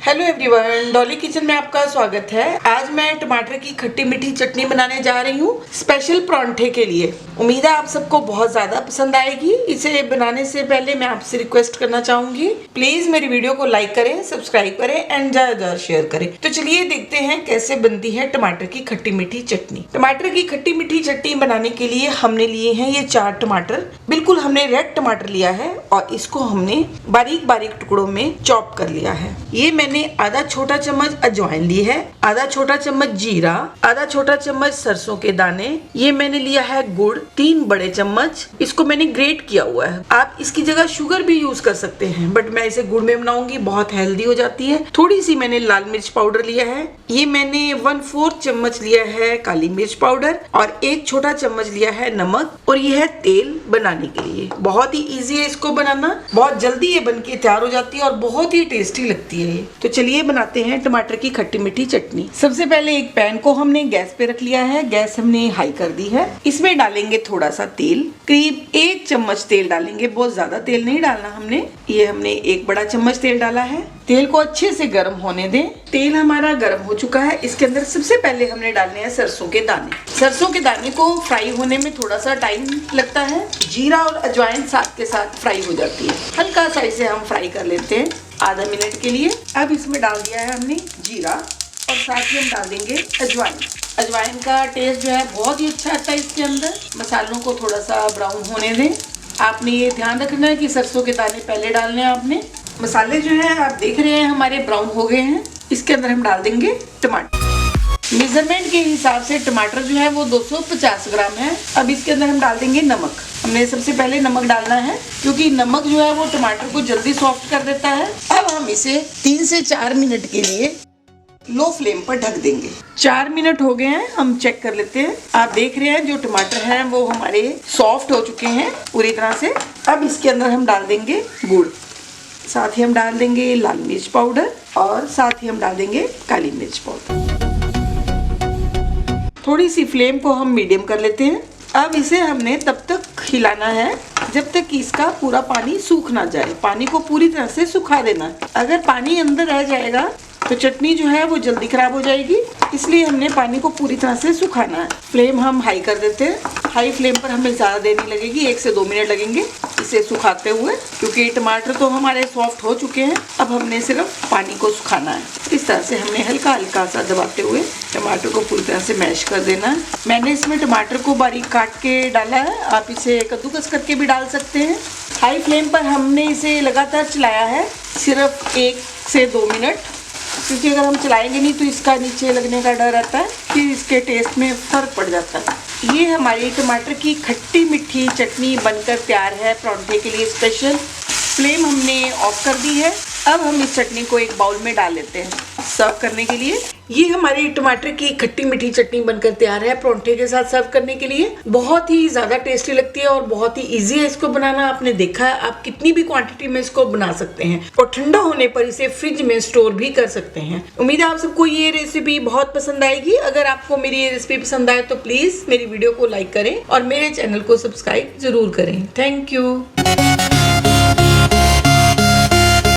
Hello everyone, Dolly kitchen में आपका स्वागत है। आज मैं टमाटर की खट्टी मीठी चटनी बनाने जा रही हूँ स्पेशल परांठे के लिए। उम्मीद है आप सबको बहुत ज्यादा पसंद आएगी। इसे बनाने से पहले मैं आपसे रिक्वेस्ट करना चाहूंगी, प्लीज मेरी वीडियो को लाइक करें, सब्सक्राइब करें एंड ज्यादा शेयर करें। तो चलिए देखते हैं कैसे बनती है टमाटर की खट्टी मीठी चटनी। टमाटर की खट्टी मीठी चटनी बनाने के लिए हमने लिए हैं ये 4 टमाटर। बिल्कुल हमने रेड टमाटर लिया है और इसको हमने बारीक बारीक टुकड़ों में चॉप कर लिया है। ये मैंने आधा छोटा चम्मच अजवाइन ली है, आधा छोटा चम्मच जीरा, आधा छोटा चम्मच सरसों के दाने, ये मैंने लिया है गुड़ 3 बड़े चम्मच, इसको मैंने ग्रेट किया हुआ है। आप इसकी जगह शुगर भी यूज कर सकते हैं, बट मैं इसे गुड़ में बनाऊंगी, बहुत हेल्दी हो जाती है। थोड़ी सी मैंने लाल मिर्च पाउडर लिया है, ये मैंने 1/4 चम्मच लिया है काली मिर्च पाउडर और 1 छोटा चम्मच लिया है नमक, और ये है तेल बनाने के लिए। बहुत ही इजी है इसको बनाना, बहुत जल्दी ये बन के तैयार हो जाती है और बहुत ही टेस्टी लगती है ये। तो चलिए बनाते हैं टमाटर की खट्टी मीठी चटनी। सबसे पहले एक पैन को हमने गैस पे रख लिया है, गैस हमने हाई कर दी है। इसमें डालेंगे थोड़ा सा तेल, करीब 1 चम्मच तेल डालेंगे, बहुत ज्यादा तेल नहीं डालना हमने। ये हमने 1 बड़ा चम्मच तेल डाला है। तेल को अच्छे से गर्म होने दें। तेल हमारा गर्म हो चुका है, इसके अंदर सबसे पहले हमने डालने हैं सरसों के दाने। सरसों के दाने को फ्राई होने में थोड़ा सा टाइम लगता है। जीरा और अजवाइन साथ के साथ फ्राई हो जाती है। हल्का सा इसे हम फ्राई कर लेते हैं आधा मिनट के लिए। अब इसमें डाल दिया है हमने जीरा और साथ ही हम डाल देंगे अजवाइन। अजवाइन का टेस्ट जो है बहुत ही अच्छा आता है इसके अंदर। मसालों को थोड़ा सा ब्राउन होने दें। आपने ये ध्यान रखना है कि सरसों के दाने पहले डालने हैं आपने। मसाले जो है आप देख रहे हैं हमारे ब्राउन हो गए हैं। इसके अंदर हम डाल देंगे टमाटर। मेजरमेंट के हिसाब से टमाटर जो है वो 250 ग्राम है। अब इसके अंदर हम डाल देंगे नमक। हमने सबसे पहले नमक डालना है क्योंकि नमक जो है वो टमाटर को जल्दी सॉफ्ट कर देता है। अब हम इसे 3 से 4 मिनट के लिए लो फ्लेम पर ढक देंगे। 4 मिनट हो गए हैं, हम चेक कर लेते हैं। आप देख रहे हैं जो टमाटर हैं वो हमारे सॉफ्ट हो चुके हैं पूरी तरह से। अब इसके अंदर हम डाल देंगे गुड़, साथ ही हम डाल देंगे लाल मिर्च पाउडर और साथ ही हम डाल देंगे काली मिर्च पाउडर। थोड़ी सी फ्लेम को हम मीडियम कर लेते हैं। अब इसे हमने तब तक हिलाना है जब तक कि इसका पूरा पानी सूख ना जाए। पानी को पूरी तरह से सुखा देना है। अगर पानी अंदर रह जाएगा तो चटनी जो है वो जल्दी खराब हो जाएगी, इसलिए हमने पानी को पूरी तरह से सुखाना है। फ्लेम हम हाई कर देते हैं। हाई फ्लेम पर हमें ज़्यादा देर नहीं लगेगी, 1 से 2 मिनट लगेंगे इसे सुखाते हुए, क्योंकि टमाटर तो हमारे सॉफ्ट हो चुके हैं। अब हमने सिर्फ पानी को सुखाना है। इस तरह से हमने हल्का हल्का सा दबाते हुए टमाटर को पूरी तरह से मैश कर देना है। मैंने इसमें टमाटर को बारीक काट के डाला है, आप इसे कद्दूकस करके भी डाल सकते हैं। हाई फ्लेम पर हमने इसे लगातार चलाया है सिर्फ 1 से 2 मिनट, क्योंकि अगर हम चलाएंगे नहीं तो इसका नीचे लगने का डर रहता है, फिर इसके टेस्ट में फर्क पड़ जाता है। ये हमारी टमाटर की खट्टी मीठी चटनी बनकर तैयार है परांठे के लिए स्पेशल। फ्लेम हमने ऑफ कर दी है। अब हम इस चटनी को एक बाउल में डाल लेते हैं सर्व करने के लिए। ये हमारी टमाटर की खट्टी मीठी चटनी बनकर तैयार है परांठे के साथ सर्व करने के लिए। बहुत ही ज्यादा टेस्टी लगती है और बहुत ही इजी है इसको बनाना। आपने देखा है, आप कितनी भी क्वांटिटी में इसको बना सकते हैं और ठंडा होने पर इसे फ्रिज में स्टोर भी कर सकते हैं। उम्मीद है आप सबको ये रेसिपी बहुत पसंद आएगी। अगर आपको मेरी ये रेसिपी पसंद आए तो प्लीज मेरी वीडियो को लाइक करें और मेरे चैनल को सब्सक्राइब जरूर करें। Thank you.